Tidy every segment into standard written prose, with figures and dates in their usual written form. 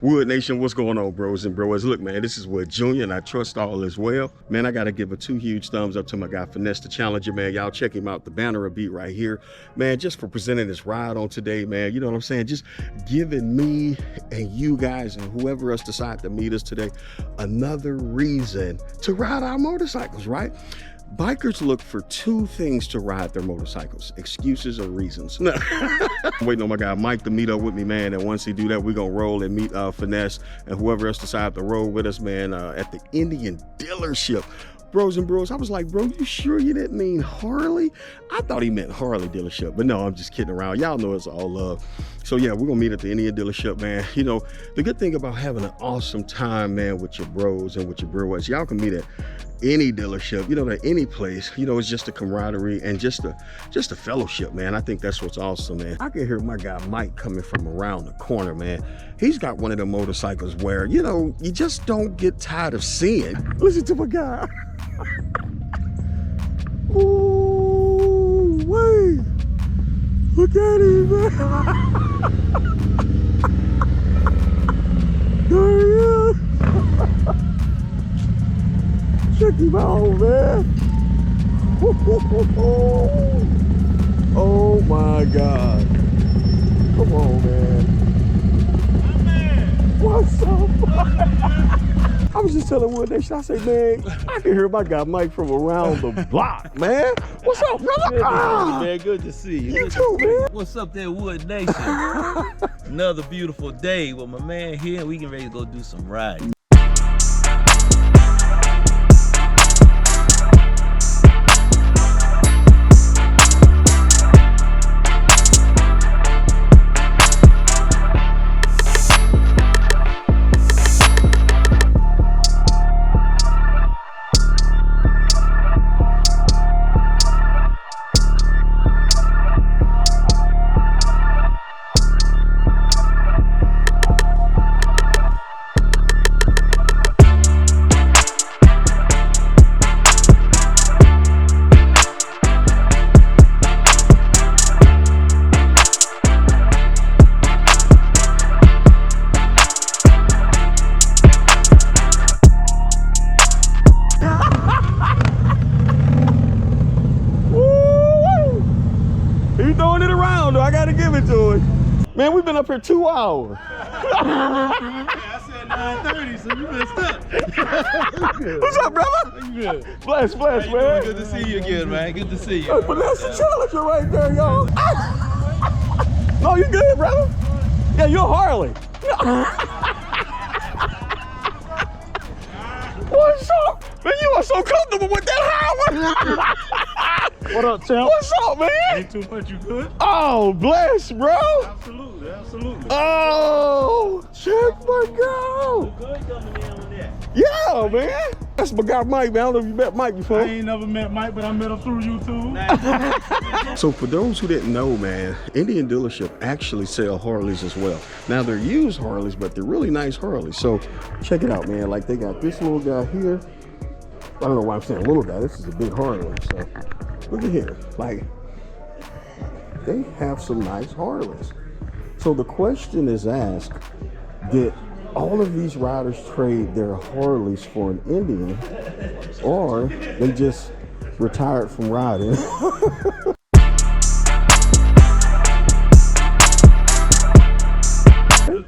Wood Nation, what's going on, bros and bros? Look, man, this is Wood Jr., and I trust all is well. Man, I got to give a 2 huge thumbs up to my guy, Finesse the Challenger, man. Y'all check him out, the banner will be right here. Man, just for presenting this ride on today, man. You know what I'm saying? Just giving me and you guys and whoever else decide to meet us today another reason to ride our motorcycles, right? Bikers look for 2 things to ride their motorcycles: excuses or reasons. I'm waiting on my guy Mike to meet up with me, man, and once he do that, we're gonna roll and meet Finesse and whoever else decide to roll with us, man, at the Indian dealership. Bros and bros, I was like, bro, you sure you didn't mean Harley? I thought he meant Harley dealership, but no, I'm just kidding around. Y'all know it's all love. So yeah, we're gonna meet at the Indian dealership, man. You know, the good thing about having an awesome time, man, with your bros and with your bros, y'all can meet at any dealership, you know, at any place. You know, it's just a camaraderie and just a fellowship, man. I think that's what's awesome, man. I can hear my guy Mike coming from around the corner, man. He's got one of the motorcycles where, you know, you just don't get tired of seeing. Listen to my guy. Oh, wait. Look at him, man. There he is. Check him out, man. Oh my God. Come on, man. My man. What's up? I was just telling Wood Nation, I say, man, I can hear my guy Mike from around the block, man. What's up, brother? Good, man. Good to see you. You too, man. What's up there, Wood Nation? Another beautiful day with my man here. We getting ready to go do some riding. Man, we've been up here 2 hours. I said 9:30, so you messed up. What's up, brother? You good? Bless, man. Good to see you again, man. Good to see you. Hey, but that's the Challenger right there, y'all. No, you good, brother? Yeah, you're Harley. What's up? Man, you are so comfortable with that Howard. What up, champ? What's up, man? Ain't too much, you good? Oh, bless, bro. Absolutely, absolutely. Oh, check my girl. Good coming in on that. Yeah, man. That's my guy Mike, man. I don't know if you met Mike before. I ain't never met Mike, but I met him through YouTube. So for those who didn't know, man, Indian dealership actually sell Harleys as well. Now they're used Harleys, but they're really nice Harleys. So check it out, man. Like they got this little guy here. I don't know why I'm saying little guy. This is a big Harley. So look at here. Like they have some nice Harleys. So the question is asked, did all of these riders trade their Harleys for an Indian, or they just retired from riding? It's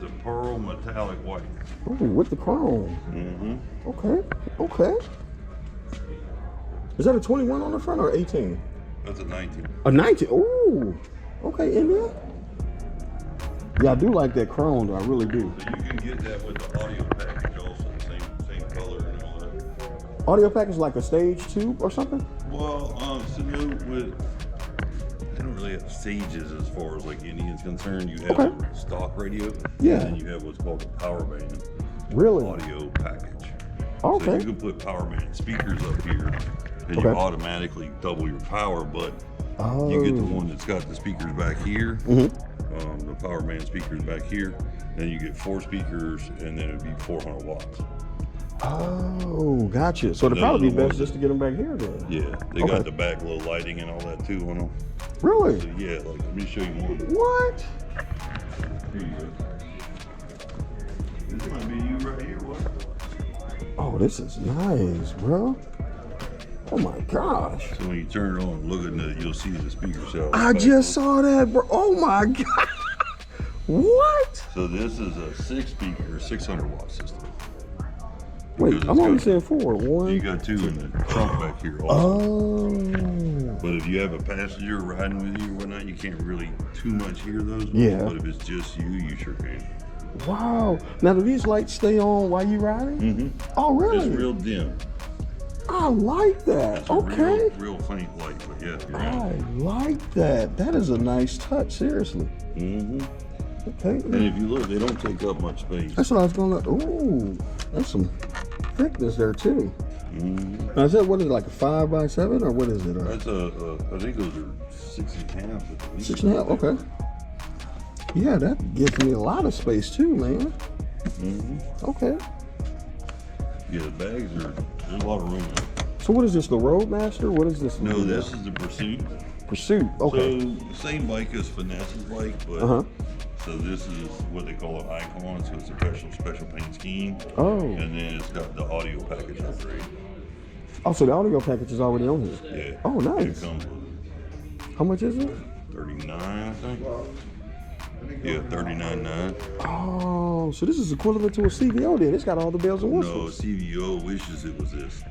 a pearl metallic white. Ooh, with the chrome. Mm-hmm. Okay. Is that a 21 on the front or 18? That's a 19. A 19. Ooh. Okay, Indian. Yeah, I do like that chrome, though. I really do. So you can get that with the audio package also, same color and all that. Audio package like a stage tube or something? Well, so with they don't really have stages as far as like Indian's concerned. You have a stock radio, Yeah. and then you have what's called a power band Really? audio package. Okay. So you can put power band speakers up here, and you automatically double your power, but you get the one that's got the speakers back here. The power band speakers back here, then you get 4 speakers, and then it'd be 400 watts. Oh, gotcha. So it'd probably be best just to get them back here then. Yeah, they got the back glow lighting and all that too on them. Really? So yeah, like let me show you one. What? Here you go. this is nice, bro. Oh my gosh. So when you turn it on and look at it, you'll see the speaker cell. I just saw that, bro. Oh my God. What? So this is a 6-speaker, 600-watt system. Wait, Because I'm it's only got- saying 4. You 1. got 2 in the trunk back here also. Oh. But if you have a passenger riding with you or whatnot, you can't really too much hear those. Yeah. But if it's just you sure can. Wow. Now, do these lights stay on while you riding? Mm-hmm. Oh, really? It's real dim. I like that. It's a Okay. real faint light, but yeah, you're I on. like that. That is a nice touch, seriously. Mm-hmm. Okay. And if you look, they don't take up much space. That's what I was going to. Ooh, that's some thickness there, too. Mm-hmm. Now, is that, what is it, like a 5x7 or what is it? That's I think those are 6.5 at least. 6.5, okay. Yeah, that gives me a lot of space, too, man. Mm-hmm. Okay. Yeah, the bags are, there's a lot of room there. So what is this, the Roadmaster? What is this? No, this is the Pursuit. Pursuit, okay. So same bike as Finesse's bike, but Uh-huh. so this is what they call an Icon, so it's a special paint scheme. Oh. And then it's got the audio package upgrade. Oh, so the audio package is already on here. Yeah. Oh, nice. It comes with How much is it? 39, I think. Yeah, 39.9. Oh, so this is equivalent to a CVO then. It's got all the bells and No, whistles. CVO wishes it was this.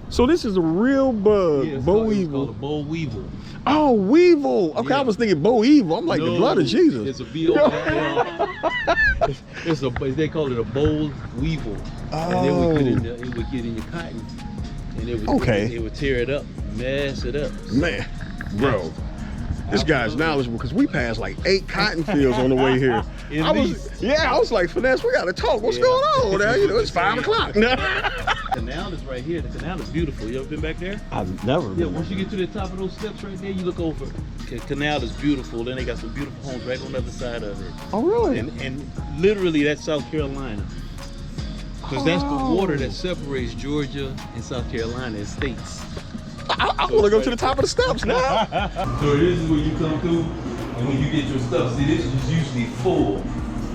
So this is a real bug, Yeah, it's Bo called a Evil. Bo Weevil. Oh, Weevil. Okay, I Yeah. was thinking Bo Evil. I'm like the blood of Jesus. It's a it's a they call it a bold weevil. And then it would get in your cotton. And it would Okay. it would tear it up, mess it up. Man, bro. This guy's knowledgeable because we passed like 8 cotton fields on the way here. At I least. was like, Finesse, we gotta talk. What's Yeah. going on? Now, you know, it's 5 o'clock. The canal is right here. The canal is beautiful. You ever been back there? I've never Yeah, been. once you get to the top of those steps right there, you look over. The canal is beautiful. Then they got some beautiful homes right on the other side of it. Oh, really? And literally that's South Carolina. Because that's the water that separates Georgia and South Carolina as states. I want to go to the top of the steps now. So this is when you come through and when you get your stuff. See, this is usually full.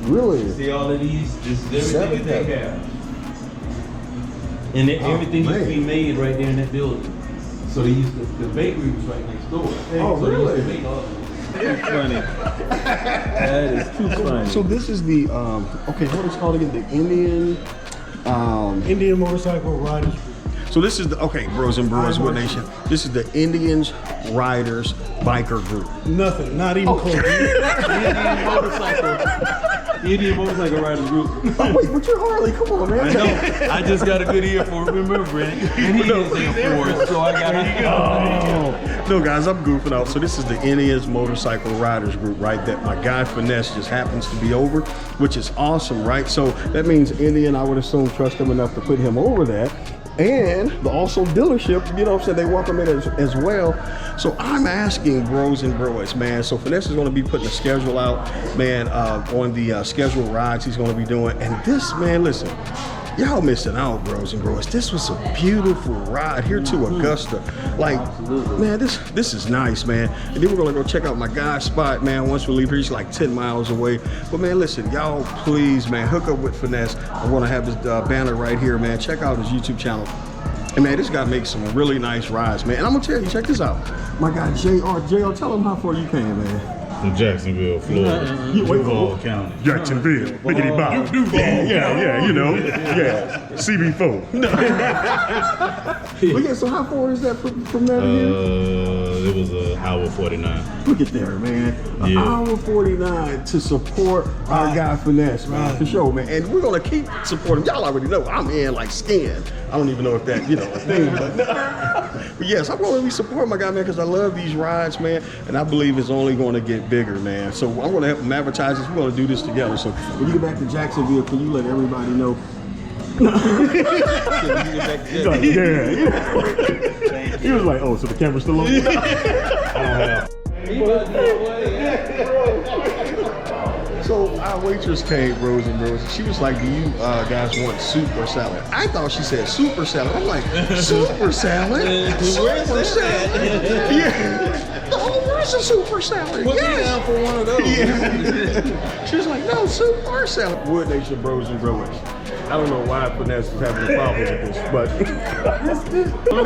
Really? See all of these? This is everything that they have. And everything used to be made right there in that building. So they used to, the bakery was right next door. Oh, so really? They used to make all of it. Too funny. That is too funny. So this is the, okay, what is it called again? The Indian, Indian Motorcycle Riders Group. so this is the, okay, Bros and Bros, what nation? This is the Indians Riders Biker Group. Nothing, not even close. Indian motorcycle riders group. Oh, wait, but you're Harley, come on, man. I know. I just got a good ear for remembering. Indians in force, so I got it. No, guys, I'm goofing off. So this is the Indians Motorcycle Riders Group, right? That my guy Finesse just happens to be over, which is awesome, right? So that means Indian, I would assume, trust him enough to put him over that. and the also dealership, you know what I'm saying, they welcome it as well. So I'm asking bros and broettes, man. So Finesse is going to be putting a schedule out, man, on the scheduled rides he's going to be doing. And this, man, listen, y'all missing out, bros and broettes. This was a beautiful ride here to Augusta. Like, man, this is nice, man. And then we're gonna go check out my guy's spot, man. Once we leave here, he's like 10 miles away. But man, listen, y'all, please, man, hook up with Finesse. I'm gonna have his banner right here, man. Check out his YouTube channel. And man, this guy makes some really nice rides, man. And I'm gonna tell you, check this out. My guy JR, tell him how far you came, man. From Jacksonville, Florida. Duval County. Jacksonville, biggity bop. Yeah, you know, yeah, CB4. But yeah, so how far is that from there to here? It was an hour 49. Look at there, man. An hour 49 to support our guy Finesse, man. For sure, man. And we're gonna keep supporting. Y'all already know I'm in like skin. I don't even know if that, you know, a thing, but yes, I'm gonna be supporting my guy, man, because I love these rides, man, and I believe it's only gonna get bigger, man. So I'm gonna help him advertise this. We're gonna do this together. So when you get back to Jacksonville, can you let everybody know? He's like, yeah. He was like, oh, so the camera's still on? I don't have. So our waitress came, bros and bros, and she was like, do you guys want soup or salad? I thought she said super salad. I'm like, super salad? Super salad? Yeah. Oh, where's a super salad? Put me down for one of those. Yeah. She was like, no, soup or salad. Wood Nation bros and bros. I don't know why Finesse is having a problem with this, but so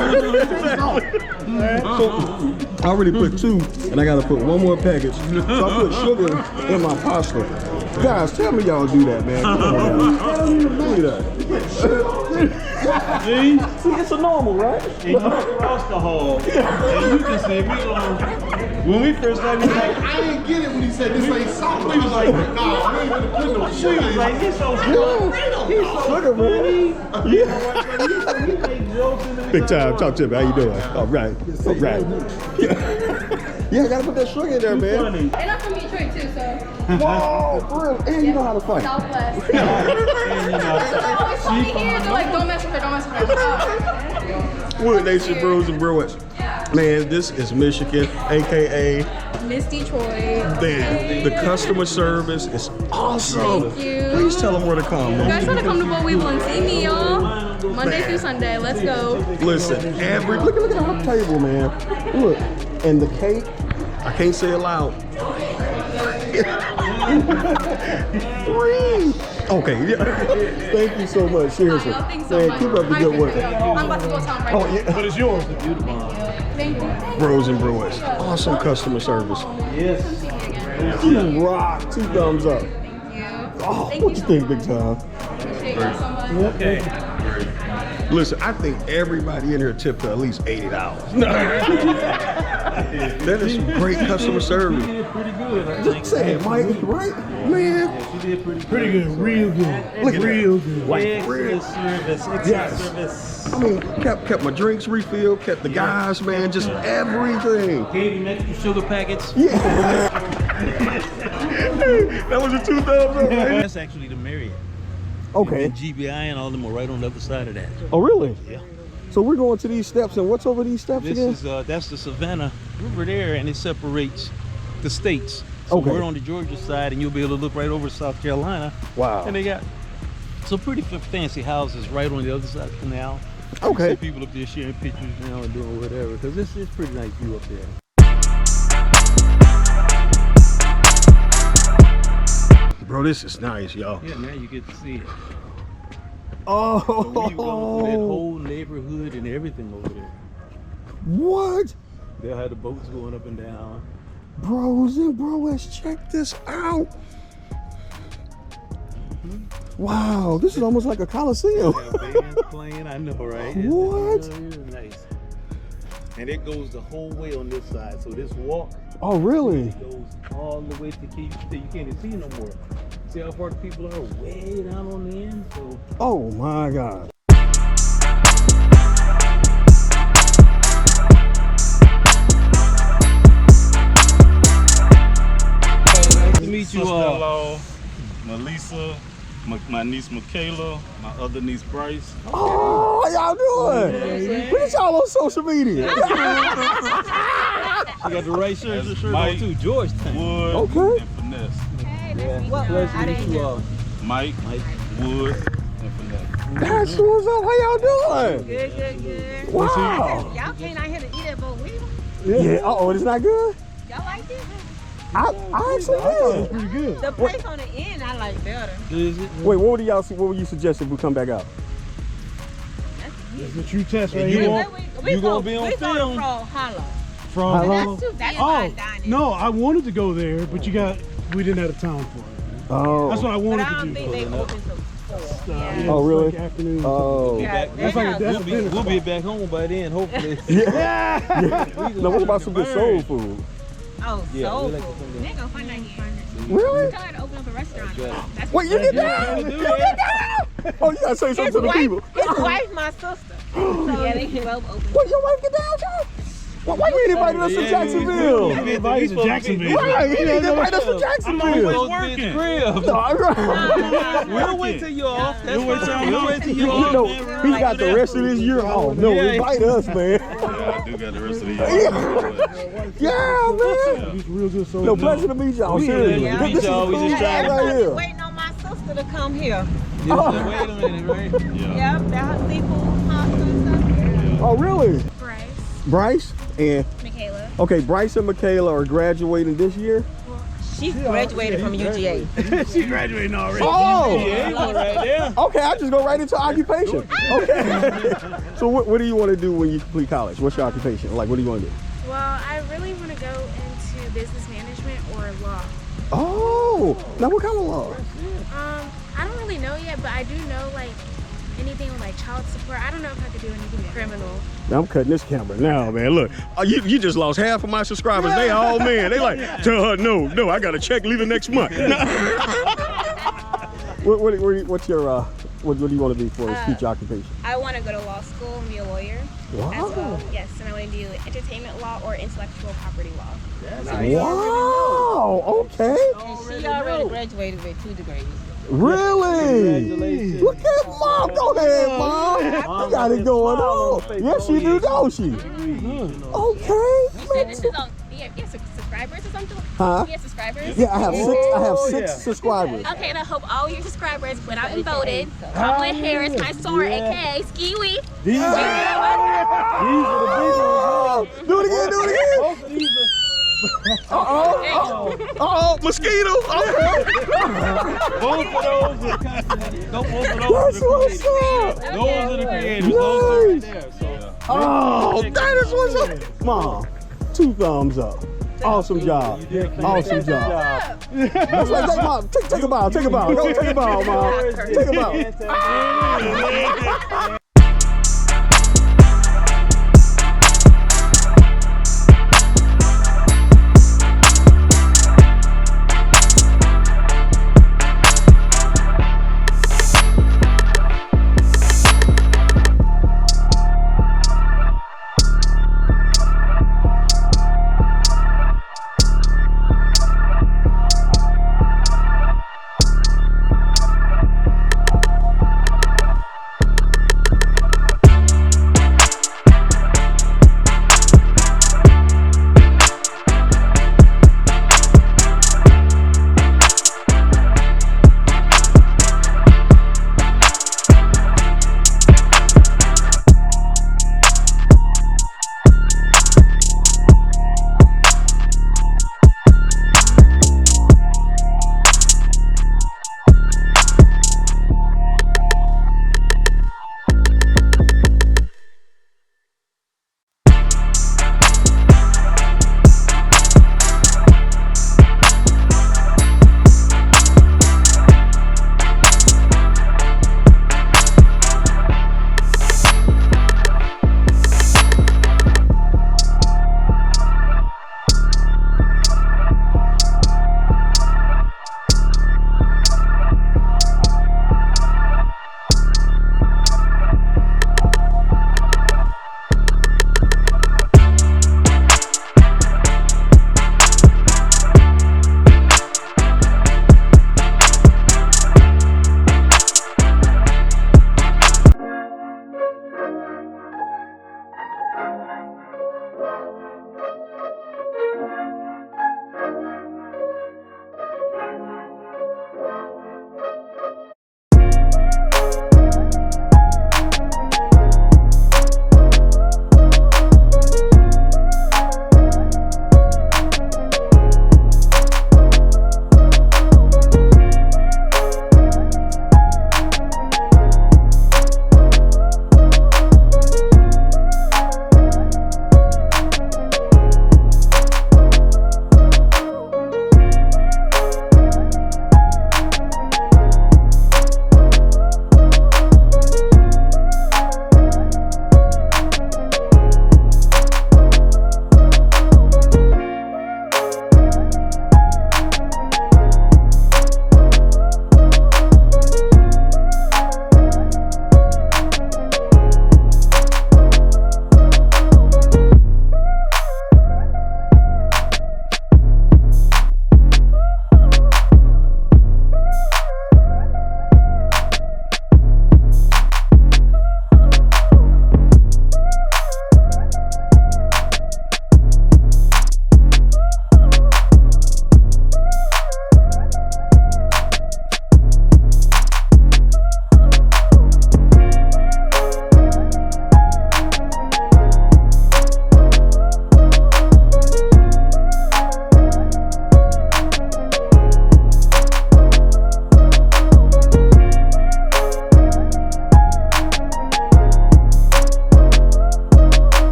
I already put 2, and I gotta put 1 more package. So I put sugar in my pasta. Guys, tell me y'all do that, man. Come on, do that. See, it's a normal, right? And you across the hall, and you can say, when we first started, he was like, I didn't get it when he said this ain't salt. He was like, nah, we ain't gonna put no he sugar. was like, he's so good. He's so Sugar, man. Yeah. He made jokes in the Big time. Talk to me. How you doing? All right. All right. Yeah, I gotta put that sugar in there, man. funny. And I'm from Detroit too, so Whoa, for real. And you know how to fight. Southwest. And, you know, So I always call me here. They're like, don't mess with her, don't mess with her. Oh. Wood Nation bros and broettes. Man, this is Michigan, aka Miss Detroit. man. The customer service is awesome. Thank you. Please tell them where to come, You man. guys want to come to What We Want? See me, y'all. Monday through Sunday. Let's go. Listen, look at our table, man. Look, and the cake, I can't say it loud. 3. Okay, yeah. Thank you so much. Seriously. Oh, thanks so Man, much. keep up the good work. I'm about to go town right now. Yeah. But it's yours. Thank you. Bros and broettes. Awesome customer service. yes. You rock. 2 thumbs up. Thank you. Oh, Thank what you you so think, big time? Appreciate you so much. Okay. Listen, I think everybody in here tipped at least $80. That is some great customer service. She did pretty good, I Just think. say it, Mike, right? Man, She did pretty Pretty good, real good. look at Real that. good. Like, Excellent real. service, excellent Yes. service. I mean, kept my drinks refilled, kept the guys, man, just everything. Gave him extra sugar packets. Yeah. That was a 2 thumbs up, man. That's actually the Marriott. Okay. And GBI and all them are right on the other side of that. Oh, really? Yeah. So we're going to these steps, and what's over these steps This again? is that's the Savannah River there, and it separates the states. So Okay. we're on the Georgia side, and you'll be able to look right over South Carolina. Wow. And they got some pretty fancy houses right on the other side of the canal. Okay. You see people up there sharing pictures now and doing whatever, because this is pretty nice view up there. Bro, this is nice, y'all. Yeah, now you get to see it. Oh, So we go through that whole neighborhood and everything over there. what? They'll have the boats going up and down. Bros and broettes, check this out. Wow, this is almost like a coliseum. Yeah, bands playing, I know, right? What? It's nice. And it goes the whole way on this side. So this walk Oh, really? goes all the way to you can't even see no more. See how far the people are way down on the end? So Oh my God. nice to meet you all. Sister-in-law, Melissa, my niece Michaela, my other niece Bryce. Oh, how y'all doing? Look at y'all on social media. She got the right shirt on too. Georgetown. Wood, Okay. and Finesse. Hey, nice to meet What you. pleasure to meet you all. Mike, Wood, and Finesse. That's what's up. How y'all doing? Good, good, good. Wow. Y'all came out here to eat at Boat Weevil. Yeah. Oh, it's not good. Y'all liked it? I actually did. Pretty good. The place on the end I like better. Is it? Wait, what would y'all? What would you suggest if we come back out? It's a true test right You here. want- you gonna be on film? From Harley. From That's too That's fine dining. no, I wanted to go there, but we didn't have time for it. Oh. That's what I But wanted I to don't do. think they open till 4. Yeah, Oh, it's really? Like afternoon. Oh. Yeah, That's like they're a not- dinner We'll be back home by then, hopefully. Yeah. Now what about some good soul food? Oh, Yeah, soul we like to food. come down. They gonna find that here. Really? Tell her to open up a restaurant. That's Wait, you get down? You get down? Oh, you gotta say something to the people. His wife, my sister. So yeah, they can well open. What, your wife get down, John? Why you ain't invited us to Jacksonville? We invited to Jacksonville. Right, he didn't invite us to I'm Jacksonville. always working. Crib. No, right. We'll wait till you're off. That's We'll wait till fine. I'm We'll off. wait till You you're off. know, he got the rest of this year off. No, Yeah. invite us, man. Yeah, I do got the rest of the year. Yeah, man. It's real good soul. No, pleasure to meet y'all. Seriously. Yeah, This is y'all. We cool just stuff tried- right Everybody's here. waiting on my sister to come here. Wait a minute, right? Yep, that seafood pasta and stuff. Oh, really? Bryce, Bryce and, Michaela. okay, Bryce and Michaela are graduating this year. She graduated from UGA. She graduating already. Oh! Yeah, right there. Okay, I just go right into occupation. Okay. So what do you want to do when you complete college? What's your occupation? Like, what do you want to do? Well, I really want to go into business management or law. Oh, now what kind of law? I don't really know yet, but I do know like anything with like child support. I don't know if I could do anything criminal. Now I'm cutting this camera now, man. Look, you just lost half of my subscribers. They all men. They like, tell her no, I got a check leaving next month. What's your what do you want to be for future occupation? I want to go to law school and be a lawyer. Wow. As well. Yes, and I want to do entertainment law or intellectual property law. Wow. Okay. She already graduated with 2 degrees. Really? Congratulations. Look at Mom. Go ahead, Mom. You got it going on. Yes, she do, don't she? Okay. This is on. You have subscribers or something? Huh? You have subscribers? Yeah, I have six subscribers. Okay, and I hope all your subscribers went out and voted. Kamala Harris, my sword, aka Skiwi. These are the Do it again, do it again. Uh-oh, mosquito. Both of those are content. Both of That's those are what's creators. up. Those are the creators. Those are right there. So, Oh, that is what's up. Mom, 2 thumbs up. Awesome job. Awesome job. That's like, Mom, take a bow, take a bow. Go take a bow, Mom. Take a bow.